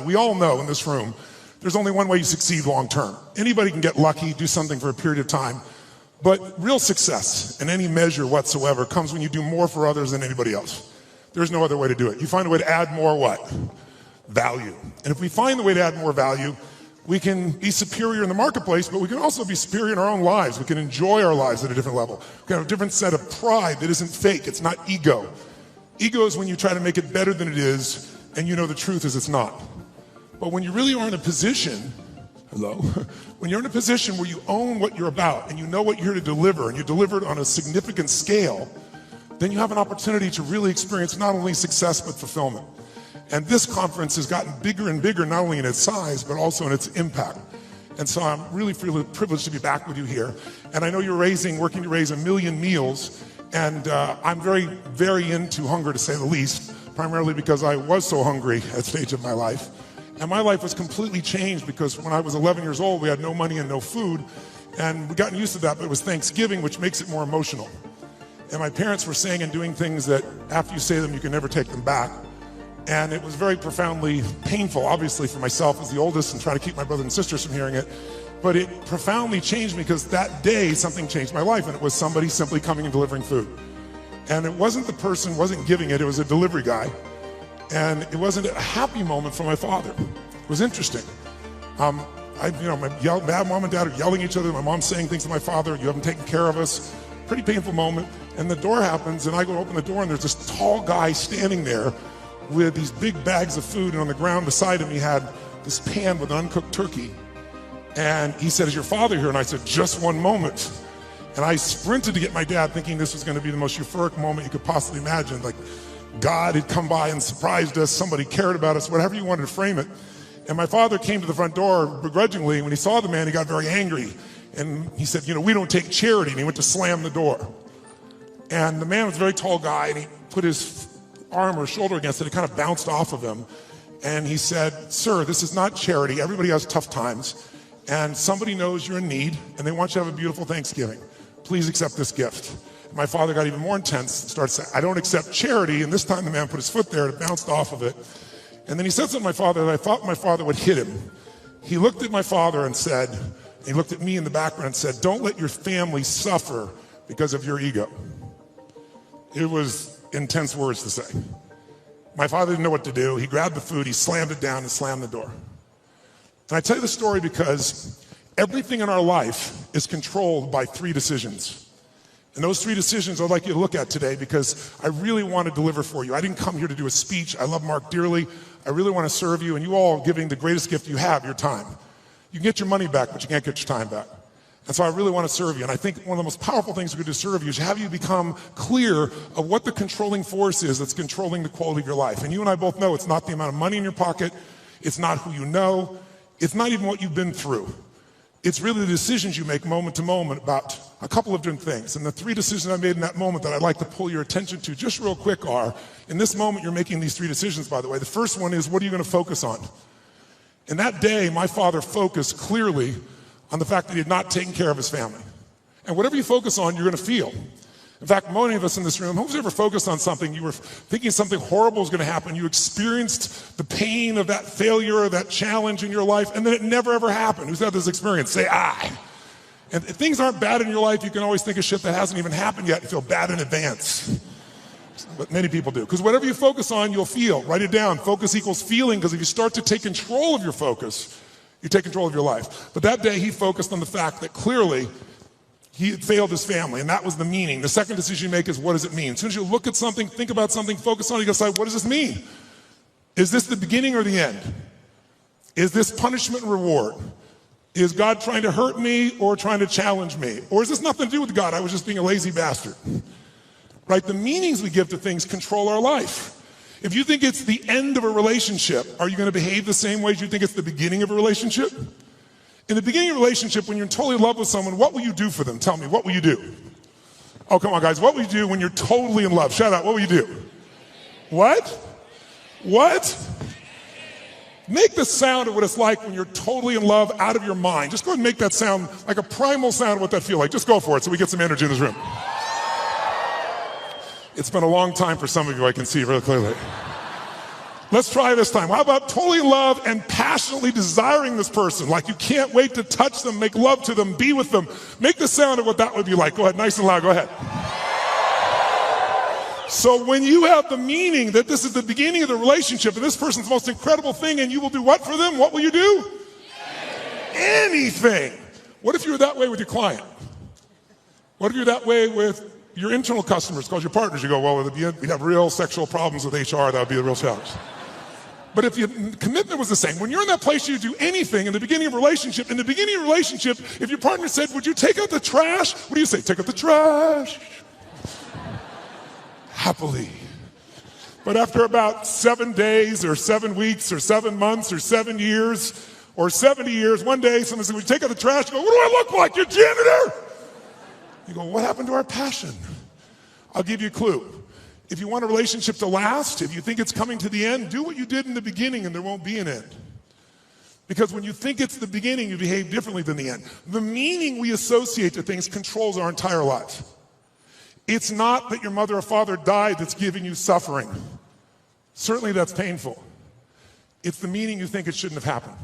We all know in this room, there's only one way you succeed long term. Anybody can get lucky, do something for a period of time, but real success in any measure whatsoever comes when you do more for others than anybody else. There's no other way to do it. You find a way to add more what? Value. And if we find the way to add more value, we can be superior in the marketplace, but we can also be superior in our own lives. We can enjoy our lives at a different level. We can have a different set of pride that isn't fake. It's not ego. Ego is when you try to make it better than it is, and you know the truth is it's not. But when you really are in a position, when you're in a position where you own what you're about, and you know what you're here to deliver, and you deliver it on a significant scale, then you have an opportunity to really experience not only success, but fulfillment. And this conference has gotten bigger and bigger, not only in its size, but also in its impact. And so I'm really privileged to be back with you here. And I know you're working to raise 1 million meals. And I'm very, very into hunger, to say the least, primarily because I was so hungry at a stage of my life. And my life was completely changed because when I was 11 years old, we had no money and no food. And we've gotten used to that, but it was Thanksgiving, which makes it more emotional. And my parents were saying and doing things that after you say them, you can never take them back. And it was very profoundly painful, obviously, for myself as the oldest and trying to keep my brothers and sisters from hearing it. But it profoundly changed me because that day something changed my life, and it was somebody simply coming and delivering food. And it wasn't the person wasn't giving it, it was a delivery guy. And it wasn't a happy moment for my father. It was interesting. My mom and dad are yelling at each other. My mom's saying things to my father, you haven't taken care of us. Pretty painful moment. And the door happens, and I go to open the door, and there's this tall guy standing there with these big bags of food, and on the ground beside him he had this pan with uncooked turkey. And he said, is your father here? And I said, just one moment. And I sprinted to get my dad, thinking this was going to be the most euphoric moment you could possibly imagine. Like God had come by and surprised us, somebody cared about us, whatever you wanted to frame it. And my father came to the front door begrudgingly. When he saw the man, he got very angry. And he said, we don't take charity. And he went to slam the door. And the man was a very tall guy, and he put his arm or shoulder against it. It kind of bounced off of him. And he said, sir, this is not charity. Everybody has tough times. And somebody knows you're in need, and they want you to have a beautiful Thanksgiving. Please accept this gift. And my father got even more intense and started saying, I don't accept charity. And this time the man put his foot there and it bounced off of it. And then he said something to my father that I thought my father would hit him. He looked at my father and said, he looked at me in the background and said, don't let your family suffer because of your ego. It was intense words to say. My father didn't know what to do. He grabbed the food, he slammed it down and slammed the door. And I tell you the story because everything in our life is controlled by 3 decisions. And those 3 decisions I'd like you to look at today because I really want to deliver for you. I didn't come here to do a speech. I love Mark dearly. I really want to serve you, and you all are giving the greatest gift you have, your time. You can get your money back, but you can't get your time back. And so I really want to serve you. And I think one of the most powerful things we could do to serve you is have you become clear of what the controlling force is that's controlling the quality of your life. And you and I both know it's not the amount of money in your pocket. It's not who you know. It's not even what you've been through. It's really the decisions you make moment to moment about a couple of different things. And the 3 decisions I made in that moment that I'd like to pull your attention to just real quick are, in this moment you're making these 3 decisions, by the way. The first one is, what are you going to focus on? And that day, my father focused clearly on the fact that he had not taken care of his family. And whatever you focus on, you're going to feel. In fact, many of us in this room, who's ever focused on something, you were thinking something horrible was going to happen, you experienced the pain of that failure or that challenge in your life, and then it never ever happened. Who's had this experience? Say, I. And if things aren't bad in your life, you can always think of shit that hasn't even happened yet and feel bad in advance. But many people do. Because whatever you focus on, you'll feel. Write it down. Focus equals feeling, because if you start to take control of your focus, you take control of your life. But that day, he focused on the fact that clearly he had failed his family, and that was the meaning. The second decision you make is, what does it mean? As soon as you look at something, think about something, focus on it, you decide, what does this mean? Is this the beginning or the end? Is this punishment and reward? Is God trying to hurt me or trying to challenge me? Or is this nothing to do with God? I was just being a lazy bastard. Right? The meanings we give to things control our life. If you think it's the end of a relationship, are you going to behave the same way as you think it's the beginning of a relationship? In the beginning of a relationship, when you're totally in love with someone, what will you do for them? Tell me, what will you do? Oh, come on, guys. What will you do when you're totally in love? Shout out. What will you do? What? What? Make the sound of what it's like when you're totally in love out of your mind. Just go ahead and make that sound like a primal sound of what that feels like. Just go for it so we get some energy in this room. It's been a long time for some of you, I can see really clearly. Let's try this time. How about totally in love and passionately desiring this person? Like you can't wait to touch them, make love to them, be with them. Make the sound of what that would be like. Go ahead, nice and loud, go ahead. So when you have the meaning that this is the beginning of the relationship and this person's the most incredible thing and you will do what for them? What will you do? Anything. What if you were that way with your client? What if you're that way with your internal customers, called your partners? You go, well, we'd have real sexual problems with HR, that would be the real challenge. But if your commitment was the same, when you're in that place, you do anything in the beginning of a relationship. In the beginning of a relationship, if your partner said, would you take out the trash? What do you say? Take out the trash. Happily. But after about 7 days or 7 weeks or 7 months or 7 years or 70 years, one day someone said, would you take out the trash? You go, what do I look like? Your janitor? You go, what happened to our passion? I'll give you a clue. If you want a relationship to last, if you think it's coming to the end, do what you did in the beginning and there won't be an end. Because when you think it's the beginning, you behave differently than the end. The meaning we associate to things controls our entire lives. It's not that your mother or father died that's giving you suffering. Certainly that's painful. It's the meaning you think it shouldn't have happened.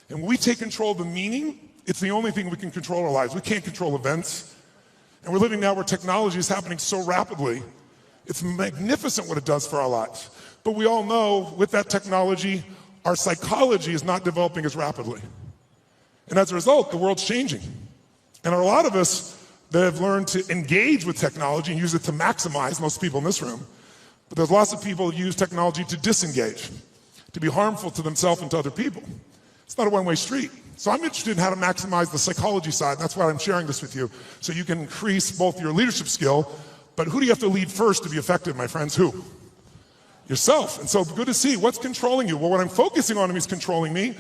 And when we take control of the meaning, it's the only thing we can control our lives. We can't control events. And we're living now where technology is happening so rapidly. It's magnificent what it does for our lives. But we all know with that technology, our psychology is not developing as rapidly. And as a result, the world's changing. And a lot of us that have learned to engage with technology and use it to maximize, most people in this room, but there's lots of people who use technology to disengage, to be harmful to themselves and to other people. It's not a one-way street. So I'm interested in how to maximize the psychology side. That's why I'm sharing this with you, so you can increase both your leadership skill, but who do you have to lead first to be effective, my friends? Who? Yourself. And so good to see. What's controlling you? Well, what I'm focusing on is controlling me.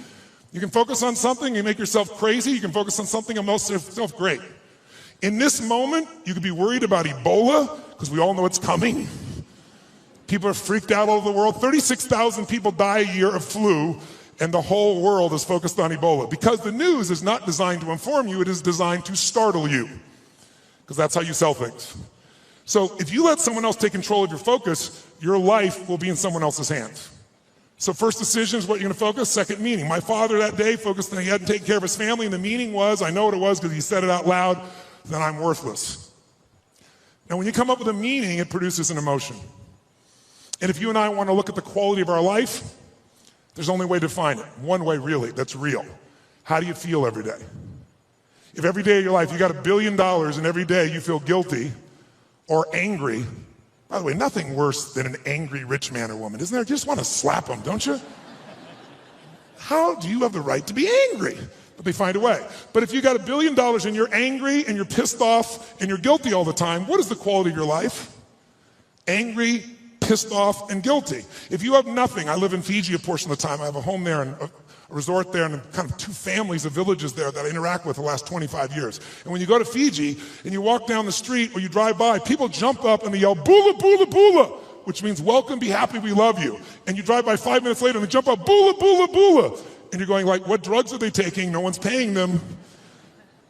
You can focus on something, you make yourself crazy. You can focus on something and make yourself great. In this moment, you could be worried about Ebola, because we all know it's coming. People are freaked out all over the world. 36,000 people die a year of flu, and the whole world is focused on Ebola. Because the news is not designed to inform you, it is designed to startle you. Because that's how you sell things. So if you let someone else take control of your focus, your life will be in someone else's hands. So first decision is what you're going to focus. Second, meaning. My father that day focused on he hadn't taken care of his family, and the meaning was, I know what it was because he said it out loud, that I'm worthless. Now when you come up with a meaning, it produces an emotion. And if you and I want to look at the quality of our life, there's only a way to define it. One way really, that's real. How do you feel every day? If every day of your life you got $1 billion and every day you feel guilty or angry, by the way, nothing worse than an angry rich man or woman, isn't there? You just want to slap them, don't you? How do you have the right to be angry? But they find a way. But if you got $1 billion and you're angry and you're pissed off and you're guilty all the time, what is the quality of your life? Angry, pissed off, and guilty. If you have nothing, I live in Fiji a portion of the time, I have a home there and a resort there and kind of 2 families of villages there that I interact with the last 25 years. And when you go to Fiji and you walk down the street or you drive by, people jump up and they yell, "Bula, bula, bula," which means welcome, be happy, we love you. And you drive by 5 minutes later and they jump up, "Bula, bula, bula." And you're going like, what drugs are they taking? No one's paying them.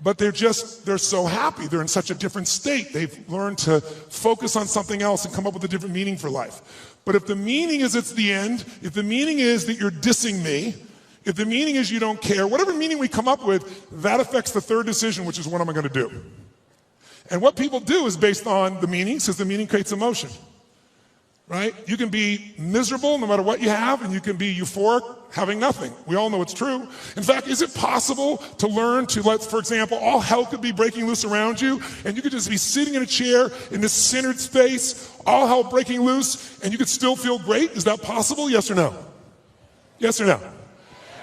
But they're so happy. They're in such a different state. They've learned to focus on something else and come up with a different meaning for life. But if the meaning is it's the end, if the meaning is that you're dissing me, if the meaning is you don't care, whatever meaning we come up with, that affects the third decision, which is what am I going to do? And what people do is based on the meaning, because the meaning creates emotion. Right? You can be miserable no matter what you have, and you can be euphoric having nothing. We all know it's true. In fact, is it possible to learn to let, for example, all hell could be breaking loose around you, and you could just be sitting in a chair in this centered space, all hell breaking loose, and you could still feel great? Is that possible? Yes or no? Yes or no?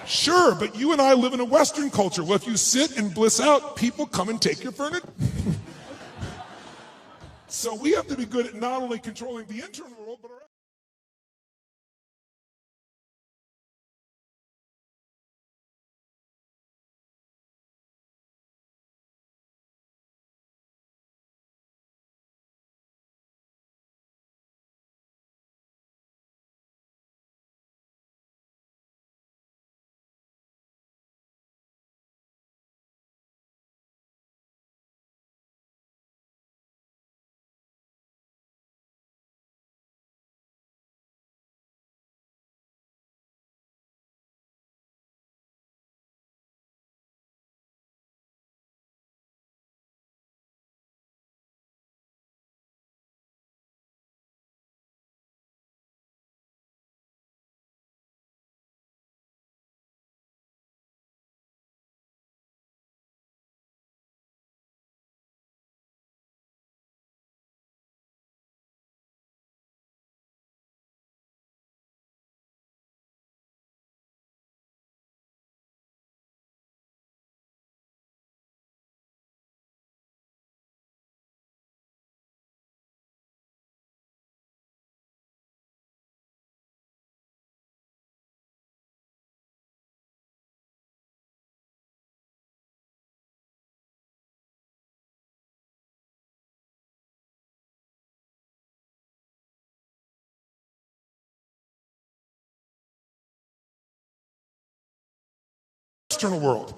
Sure, but you and I live in a Western culture. Well, if you sit and bliss out, people come and take your furniture. So we have to be good at not only controlling the internal world, but our external world.